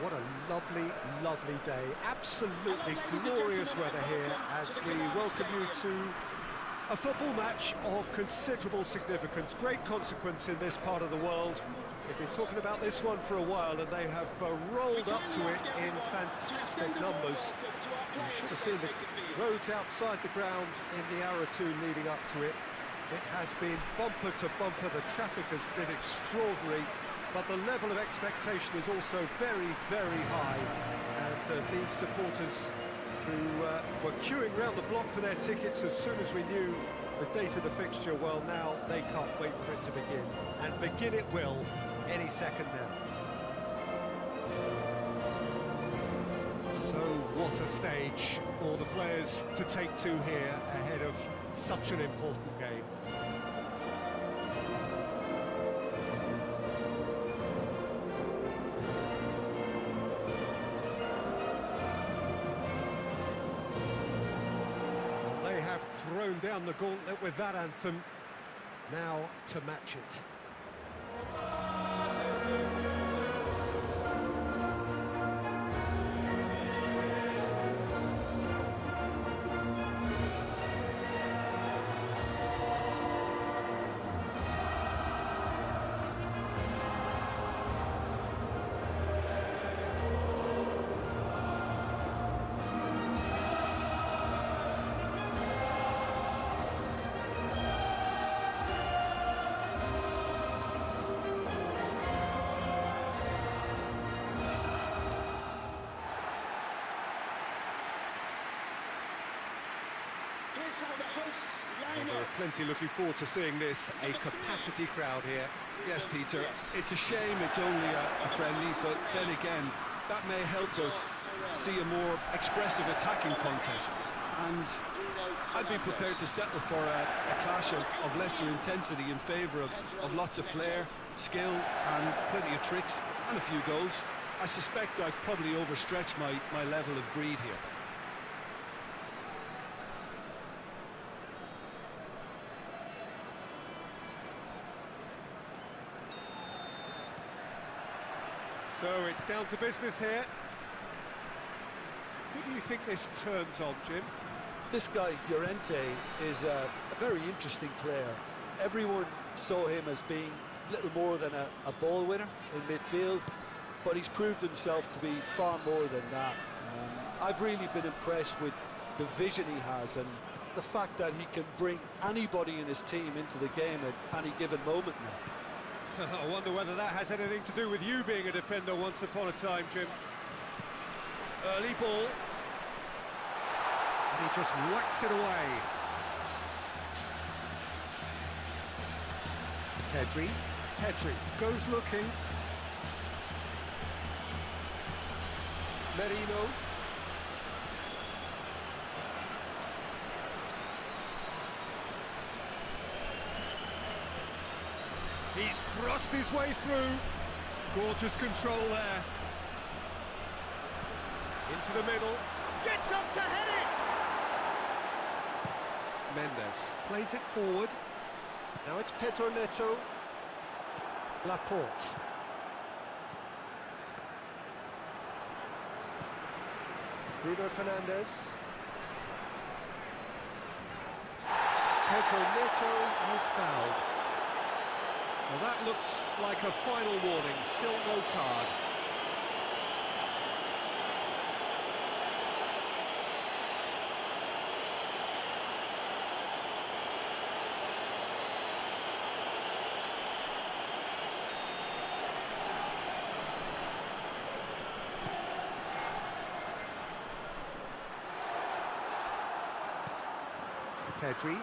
What a lovely, lovely day. Absolutely glorious weather here as we welcome you to a football match of considerable significance, great consequence in this part of the world. They've been talking about this one for a while and they have rolled up to it in fantastic numbers. You should have seen the roads outside the ground in the hour or two leading up to it. It has been bumper to bumper, the traffic has been extraordinary, but the level of expectation is also very, very high. And these supporters who were queuing round the block for their tickets as soon as we knew the date of the fixture, well, now they can't wait for it to begin. And begin it will any second now. So what a stage for the players to take to here ahead of such an important game. They have thrown down the gauntlet with that anthem. Now to match it. There are plenty looking forward to seeing this, a capacity crowd here. Yes, Peter, it's a shame it's only a friendly, but then again, that may help us see a more expressive attacking contest. And I'd be prepared to settle for a clash of lesser intensity in favour of lots of flair, skill and plenty of tricks and a few goals. I suspect I've probably overstretched my level of greed here. So it's down to business here. Who do you think this turns on, Jim? This guy, Llorente, is a very interesting player. Everyone saw him as being little more than a ball winner in midfield, but he's proved himself to be far more than that. I've really been impressed with the vision he has and the fact that he can bring anybody in his team into the game at any given moment now. I wonder whether that has anything to do with you being a defender once upon a time, Jim. Early ball. And he just whacks it away. Tedri goes looking. Merino. He's thrust his way through. Gorgeous control there. Into the middle. Gets up to head it! Mendes plays it forward. Now it's Pedro Neto. Laporte. Bruno Fernandes. Pedro Neto was fouled. Well, that looks like a final warning, still no card. Pedri.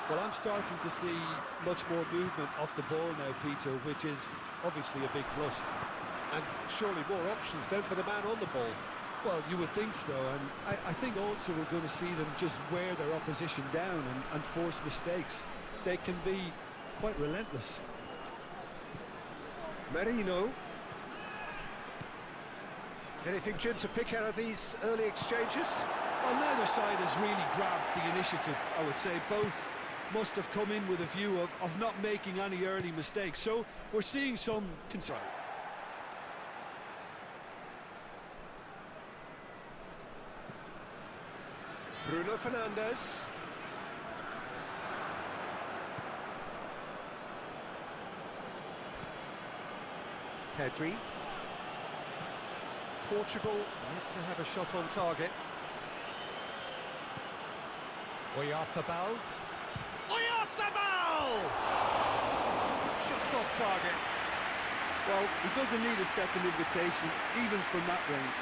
Well, I'm starting to see much more movement off the ball now, Peter, which is obviously a big plus. And surely more options then for the man on the ball. Well, you would think so, and I think also we're going to see them just wear their opposition down and force mistakes. They can be quite relentless. Merino. Anything, Jim, to pick out of these early exchanges? Well, neither side has really grabbed the initiative, I would say. Both must have come in with a view of not making any early mistakes. So we're seeing some concern. Bruno Fernandes. Pedri. Portugal yet to have a shot on target. Oyarzabal. Oyarzabal! Just off target. Well, he doesn't need a second invitation, even from that range.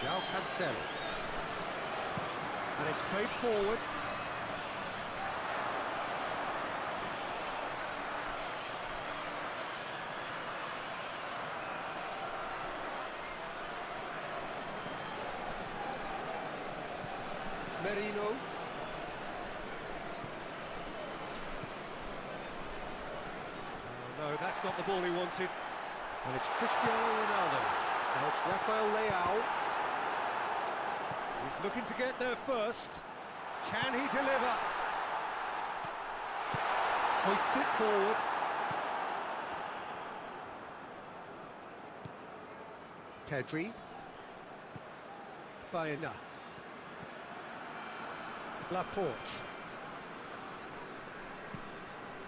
João Cancelo. And it's played forward. Merino. Oh, no, that's not the ball he wanted. And it's Cristiano Ronaldo. Now it's Rafael Leao. He's looking to get there first. Can he deliver? Hoists it forward. Pedri. Baena. Laporte.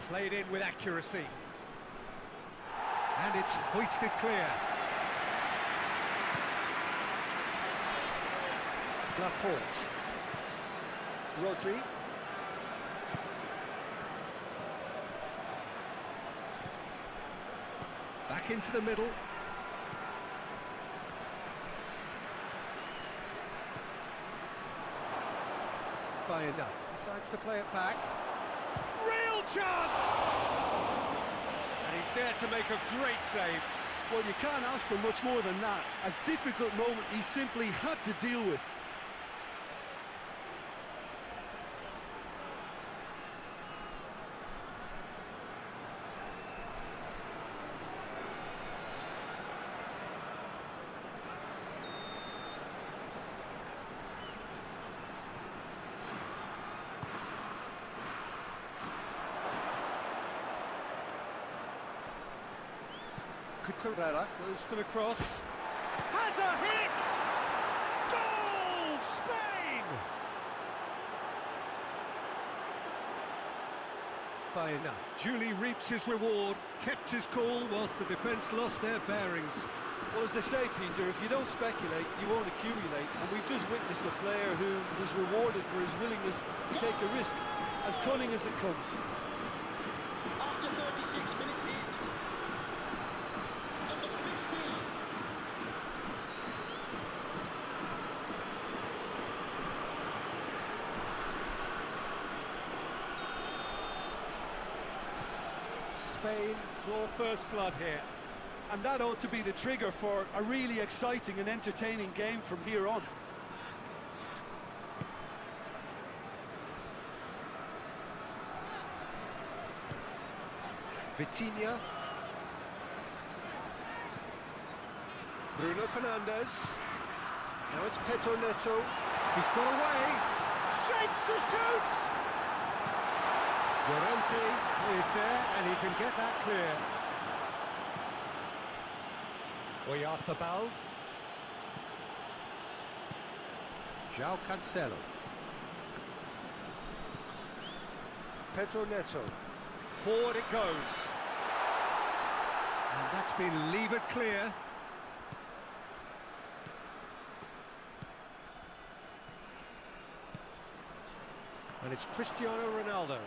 Played in with accuracy. And it's hoisted clear. Laporte. Rodri. Back into the middle. Baena decides to play it back. Real chance! And he's there to make a great save. Well, you can't ask for much more than that. A difficult moment he simply had to deal with. Cucurella goes for the cross. Has a hit! Goal! Spain! Baena duly reaps his reward, kept his cool whilst the defence lost their bearings. Well, as they say, Peter, if you don't speculate, you won't accumulate. And we've just witnessed a player who was rewarded for his willingness to take a risk, as cunning as it comes. After 36 minutes is number 15. Spain draw first blood here. And that ought to be the trigger for a really exciting and entertaining game from here on. Vitinha. Bruno Fernandes. Now it's Pedro Neto. He's got away. Shapes to shoot! Llorente is there and he can get that clear. Oyarzabal. João Cancelo. Pedro Neto. Forward it goes. And that's been levered clear. And it's Cristiano Ronaldo.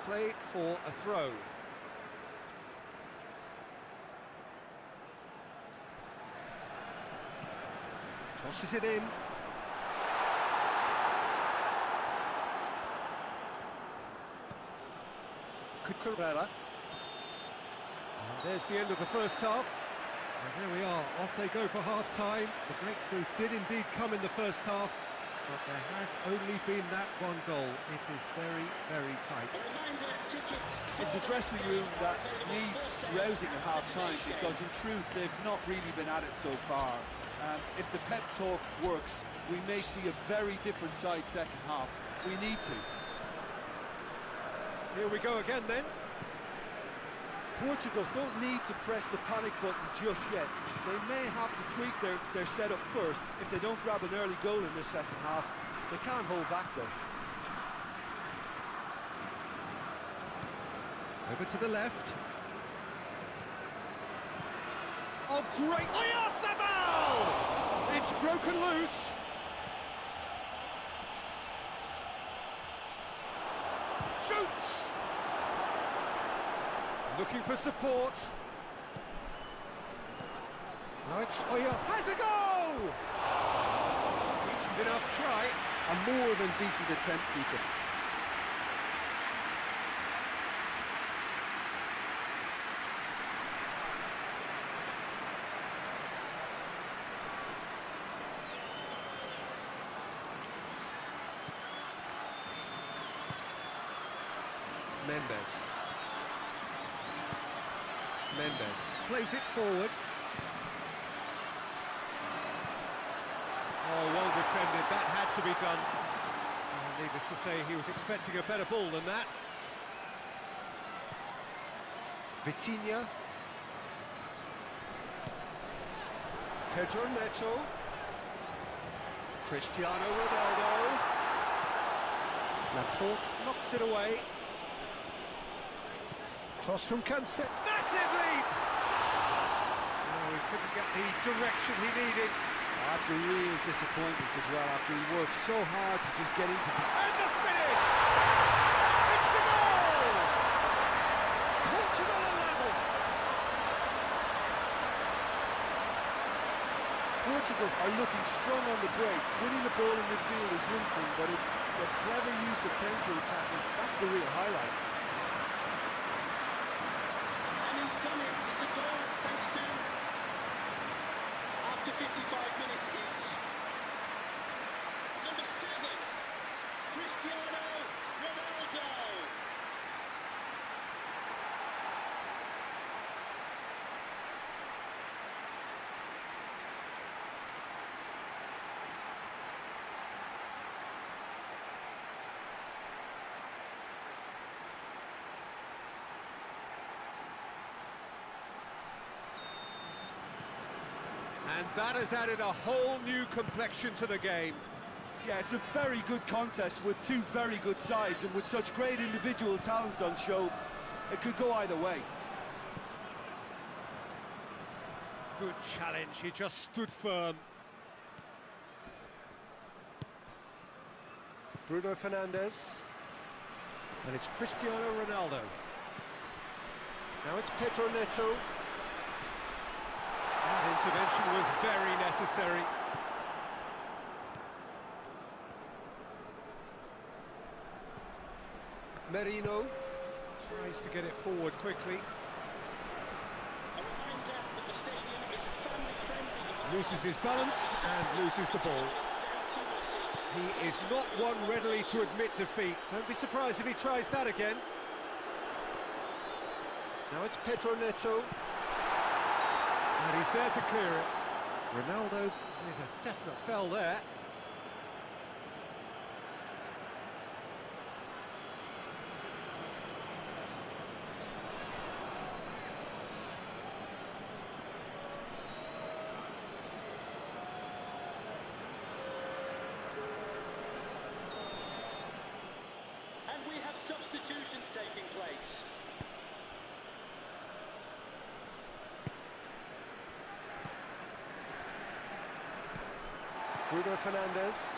Play for a throw. Crosses it in. Cucurella. And there's the end of the first half. And there we are, off they go for half-time. The breakthrough did indeed come in the first half. but there has only been that one goal. It is very, very tight. A reminder, tickets It's a dressing room that needs rousing at half-time because in truth they've not really been at it so far. If the pep talk works, we may see a very different side second half. We need to. Here we go again then. Portugal don't need to press the panic button just yet. They may have to tweak their setup first. If they don't grab an early goal in this second half, they can't hold back though. Over to the left. Oh, great! Oyarzabal! It's broken loose. Shoots! Looking for support. Now it's Oya. Has a go! Decent enough try. A more than decent attempt, Peter. Mendes plays it forward. Oh, well defended, that had to be done. Needless to say, he was expecting a better ball than that. Vitinha. Pedro Neto. Cristiano Ronaldo. Laporte knocks it away. Cross from Cancelo. Massive leap! Oh, he couldn't get the direction he needed. That's a real disappointment as well after he worked so hard to just get into the... And the finish! It's a goal! Portugal are level! Portugal are looking strong on the break. Winning the ball in midfield is one thing, but it's the clever use of counter-attacking. That's the real highlight. done it. It's a goal thanks to, after 55 minutes, is number 7, Cristiano Ronaldo. And that has added a whole new complexion to the game. Yeah, it's a very good contest with two very good sides, and with such great individual talent on show, it could go either way. Good challenge, he just stood firm. Bruno Fernandes. And it's Cristiano Ronaldo. Now it's Pedro Neto. That intervention was very necessary. Merino tries to get it forward quickly. A reminder that the stadium is family-friendly. Loses his balance and loses the ball. He is not one readily to admit defeat. Don't be surprised if he tries that again. Now it's Pedro Neto. And he's there to clear it. Ronaldo with a definite foul there. And we have substitutions taking place. Bruno Fernandes.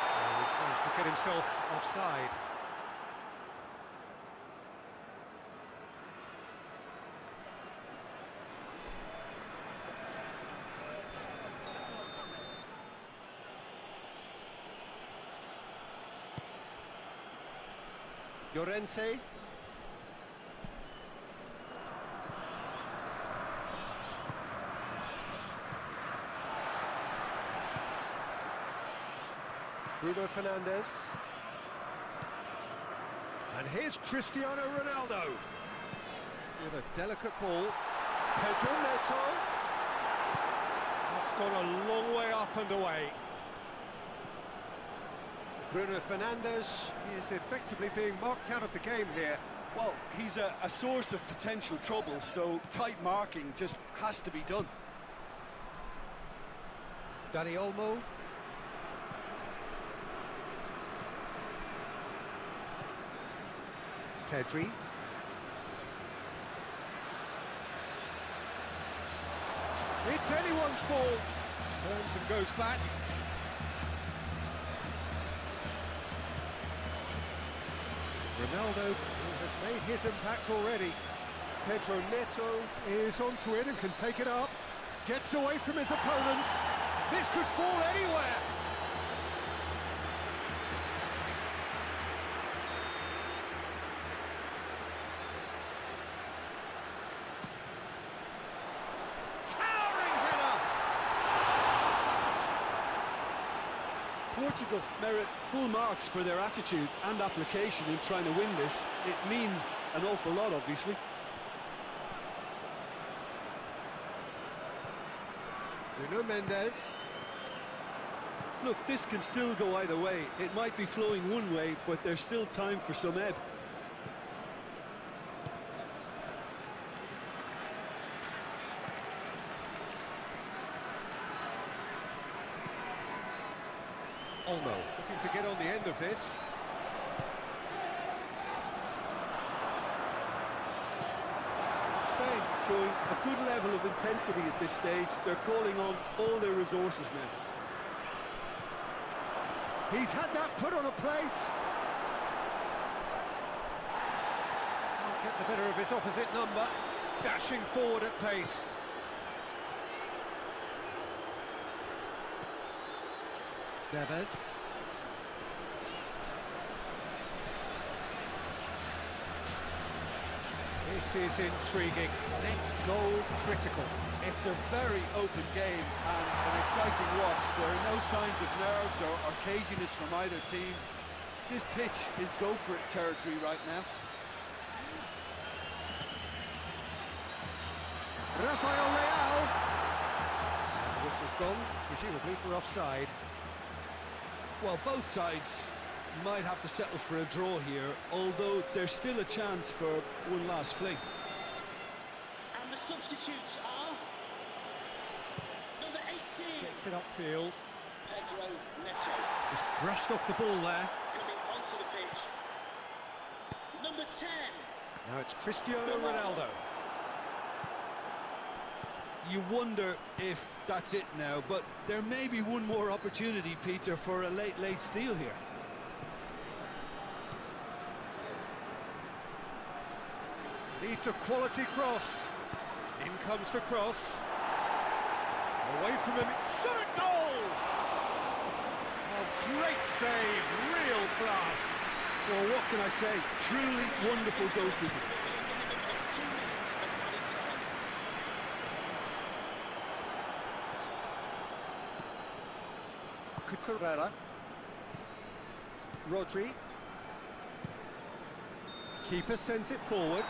Oh, he's managed to get himself offside. Llorente. Bruno Fernandes. And here's Cristiano Ronaldo. With a delicate ball. Pedro Neto. That's gone a long way up and away. Bruno Fernandes is effectively being marked out of the game here. Well, he's a source of potential trouble, so tight marking just has to be done. Dani Olmo. Pedri. It's anyone's ball. Turns and goes back. Ronaldo has made his impact already. Pedro Neto is onto it and can take it up. Gets away from his opponents. This could fall anywhere. Towering header. Portugal merit full marks for their attitude and application in trying to win this. It means an awful lot, obviously. Nuno Mendes. Look, this can still go either way. It might be flowing one way, but there's still time for some ebb. Olmo looking to get on the end of this. Spain showing a good level of intensity at this stage. They're calling on all their resources now. He's had that put on a plate. Can't get the better of his opposite number. Dashing forward at pace. Neves. This is intriguing. Next goal critical. It's a very open game and an exciting watch. There are no signs of nerves or caginess from either team. This pitch is go-for-it territory right now. Rafael Leao. This has gone, presumably for offside. Well, both sides might have to settle for a draw here, although there's still a chance for one last fling. And the substitutes are number 18. Gets it upfield. Pedro Neto. Just brushed off the ball there. Coming onto the pitch. Number 10. Now it's Cristiano Ronaldo. You wonder if that's it now, but there may be one more opportunity, Peter, for a late steal here. Needs a quality cross. In comes the cross. Away from him, shot at goal! Oh, great save, real class. Well, what can I say? Truly wonderful goalkeeping. 2 minutes of added time. Cucurella. Rodri. Keeper sends it forward.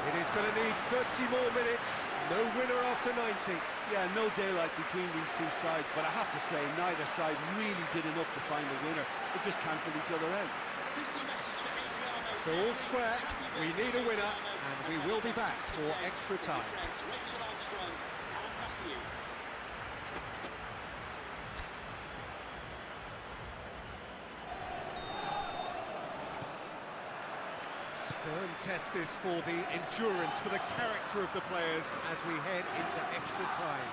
It is going to need 30 more minutes. No winner after 90. Yeah, no daylight between these two sides, but I have to say, neither side really did enough to find a winner. It just cancelled each other out. This is a message for Adriano. So all square, we need a winner, and we will be back for extra time. Rachel Armstrong and Matthew. Stern test this for the endurance, for the character of the players as we head into extra time.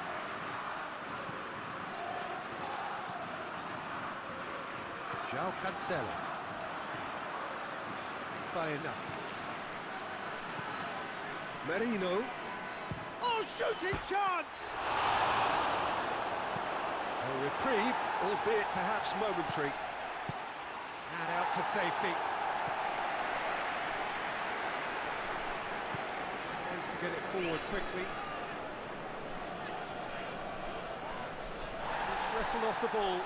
João Cancelo. Baena. Merino. Oh, shooting chance! A reprieve, albeit perhaps momentary. And out to safety. To get it forward quickly. It's wrestled off the ball.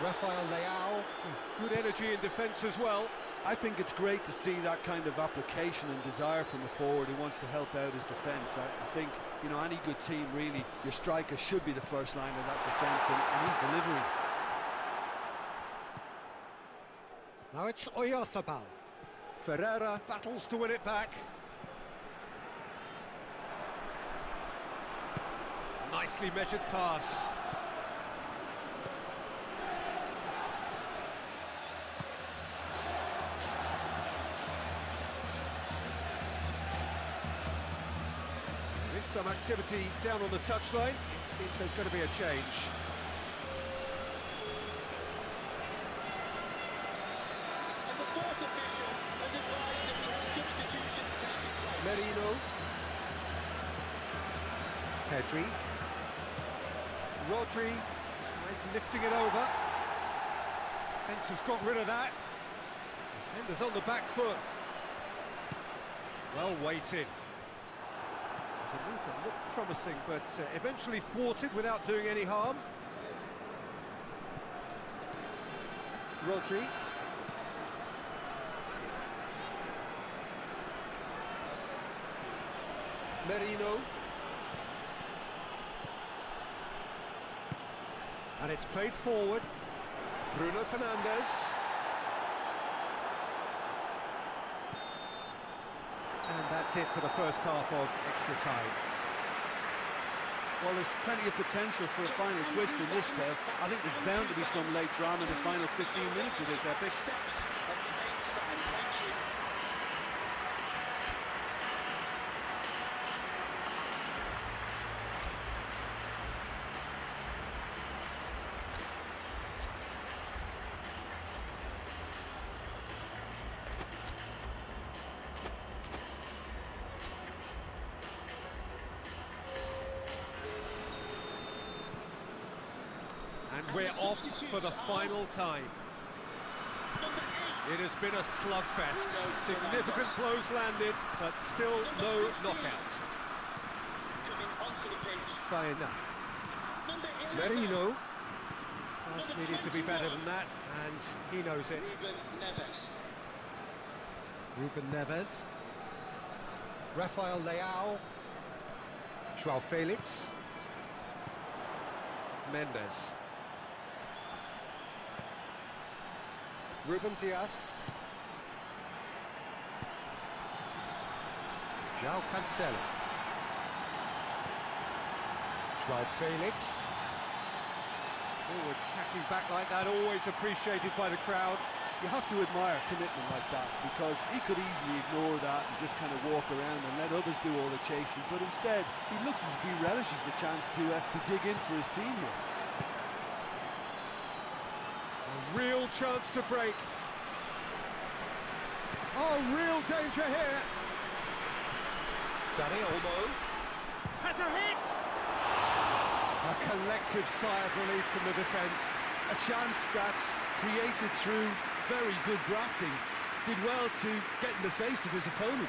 Rafael Leao with good energy in defence as well. I think it's great to see that kind of application and desire from a forward who wants to help out his defence. I think, you know, any good team, really, your striker should be the first line of that defence, and he's delivering. Now it's Oyarzabal. Ferreira battles to win it back. Nicely measured pass. There is some activity down on the touchline. It seems there's going to be a change. And the fourth official has advised that we have substitutions taking place. Merino. Pedri. Rodri. This guy's lifting it over. Defence has got rid of that. Defenders on the back foot. Well weighted. The move that looked promising, but eventually thwarted without doing any harm. Rodri. Merino. And it's played forward. Bruno Fernandes. And that's it for the first half of extra time. Well, there's plenty of potential for a final twist in this, Kev. I think there's bound to be some late drama in the final 15 minutes of this epic. Steps of the main stand. Thank you. And we're off for the final time. Number 8. It has been a slugfest. Significant blows landed, but still no knockout. Coming onto the pitch. Baena. Number 11. Merino. Pass needed to be better than that, and he knows it. Ruben Neves. Ruben Neves. Rafael Leao. João Felix. Mendes. Ruben Dias. João Cancelo. João Felix. Forward tracking back like that, always appreciated by the crowd. You have to admire commitment like that, because he could easily ignore that and just kind of walk around and let others do all the chasing, but instead he looks as if he relishes the chance to dig in for his team here. A real chance to break. Oh, real danger here. Dani Olmo has a hit. A collective sigh of relief from the defence. A chance that's created through very good grafting. Did well to get in the face of his opponent.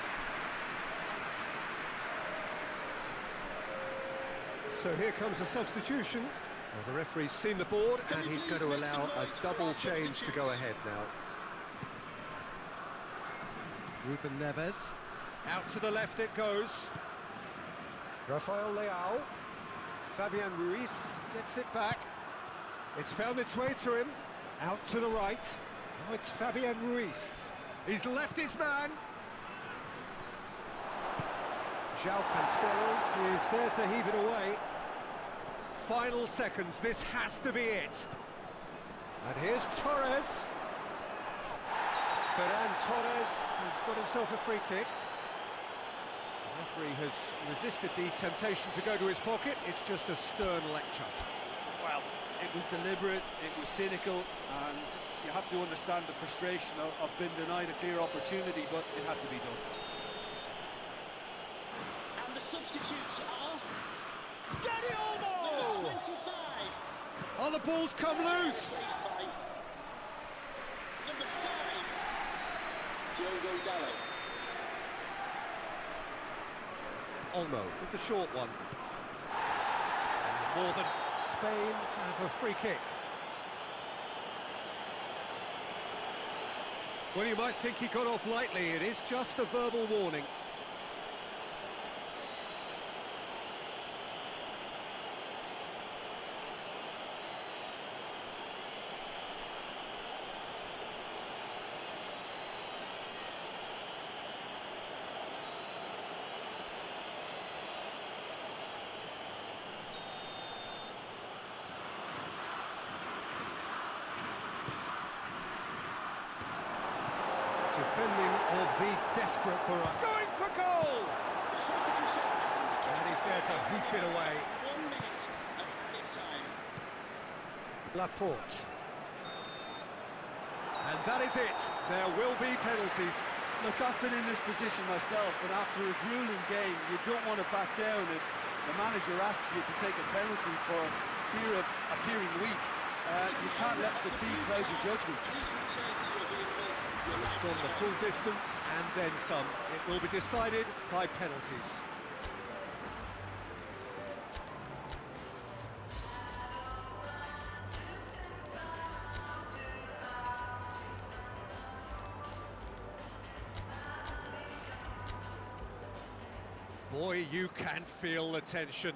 So here comes a substitution. Well, the referee's seen the board and he's going to allow a double change to go ahead now. Ruben Neves. Out to the left it goes. Rafael Leao. Fabian Ruiz gets it back. It's found its way to him. Out to the right. Now it's Fabian Ruiz. He's left his man. João Cancelo is there to heave it away. Final seconds, this has to be it. And here's Torres. Ferran Torres has got himself a free kick. The referee has resisted the temptation to go to his pocket. It's just a stern lecture. Well, it was deliberate, it was cynical, and you have to understand the frustration of being denied a clear opportunity, but it had to be done. And the substitutes are... Dani Olmo! Number 25. Oh, the ball's come loose! Replaced by number 5. Diogo Dalot. Olmo with the short one. And more than Spain have a free kick. Well, you might think he got off lightly. It is just a verbal warning. Defending of the desperate for a... Going for goal! The substitution has indicated And he's there to hoof it away. 1 minute of added time. Laporte. And that is it. There will be penalties. Look, I've been in this position myself, and after a grueling game, you don't want to back down if the manager asks you to take a penalty for fear of appearing weak. You can't let fatigue cloud your judgment. Please return to your vehicle. It's gone the full distance and then some. It will be decided by penalties. Boy, you can feel the tension.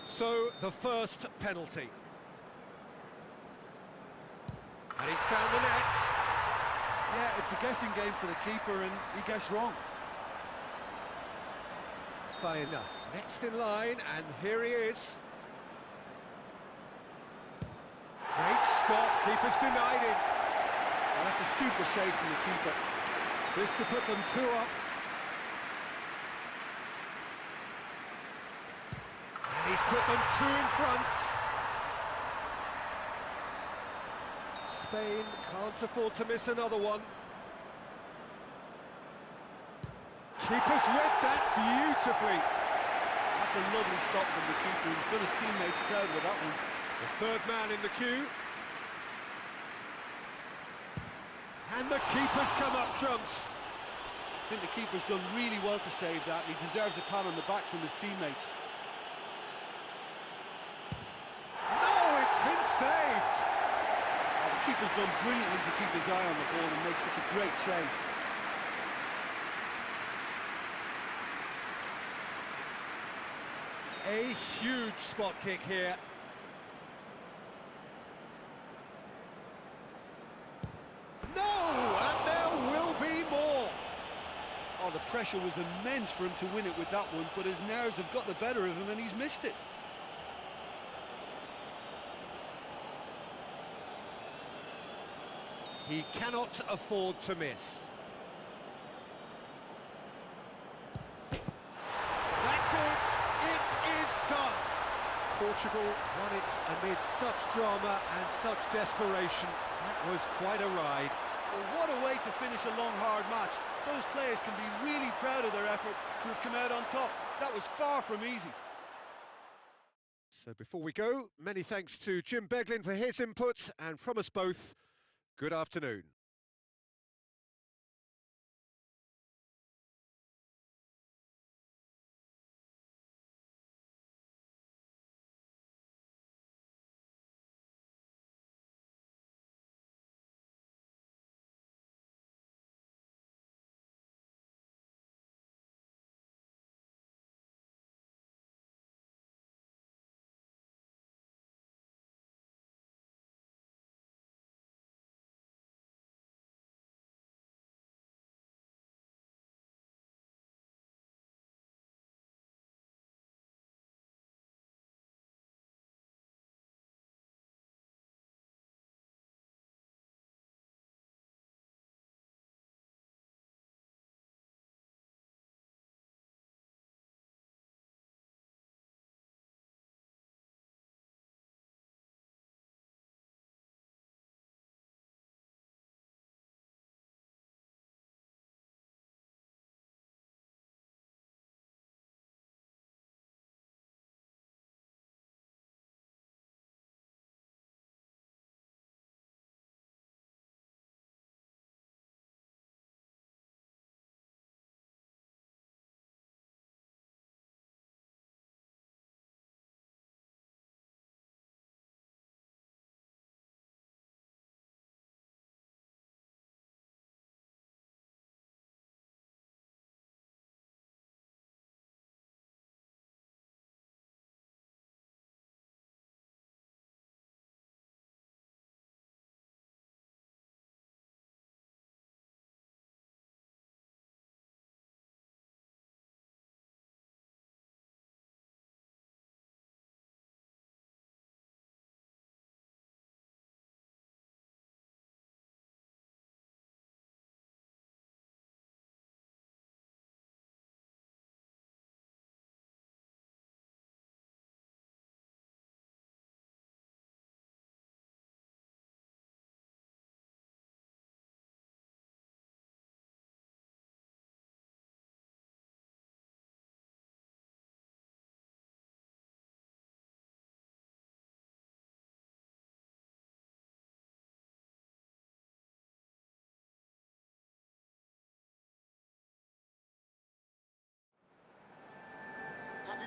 So, the first penalty. And he's found the net. Yeah, it's a guessing game for the keeper, and he gets wrong. Baena next in line, and here he is. Great stop, keeper's denied him. Well, that's a super save from the keeper. This to put them 2 up. And he's put them 2 in front. Spain can't afford to miss another one. Keeper's read that beautifully. That's a lovely stop from the keeper. He's done his teammates proud with that one. The third man in the queue. And the keeper's come up trumps. I think the keeper's done really well to save that, and he deserves a pat on the back from his teammates. No, it's been saved. The keeper's done brilliantly to keep his eye on the ball and make such a great save. A huge spot kick here. No, and there will be more. Oh, the pressure was immense for him to win it with that one, but his nerves have got the better of him and he's missed it. He cannot afford to miss. That's it. It is done. Portugal won it amid such drama and such desperation. That was quite a ride. Well, what a way to finish a long, hard match. Those players can be really proud of their effort to have come out on top. That was far from easy. So before we go, many thanks to Jim Beglin for his input, and from us both, good afternoon.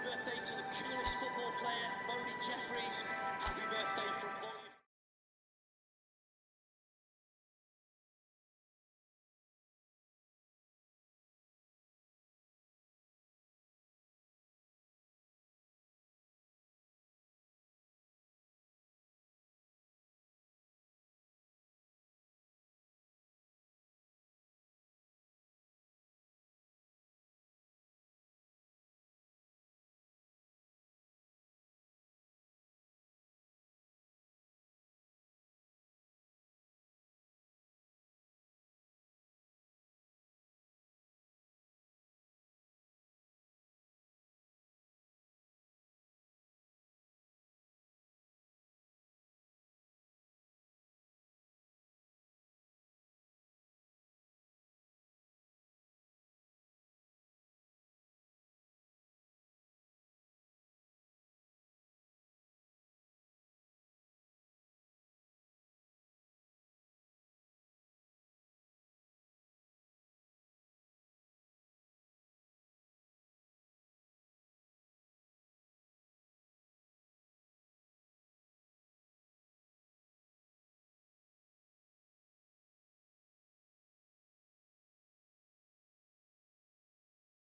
birthday to the coolest football player, Bodie Jeffries. Happy birthday from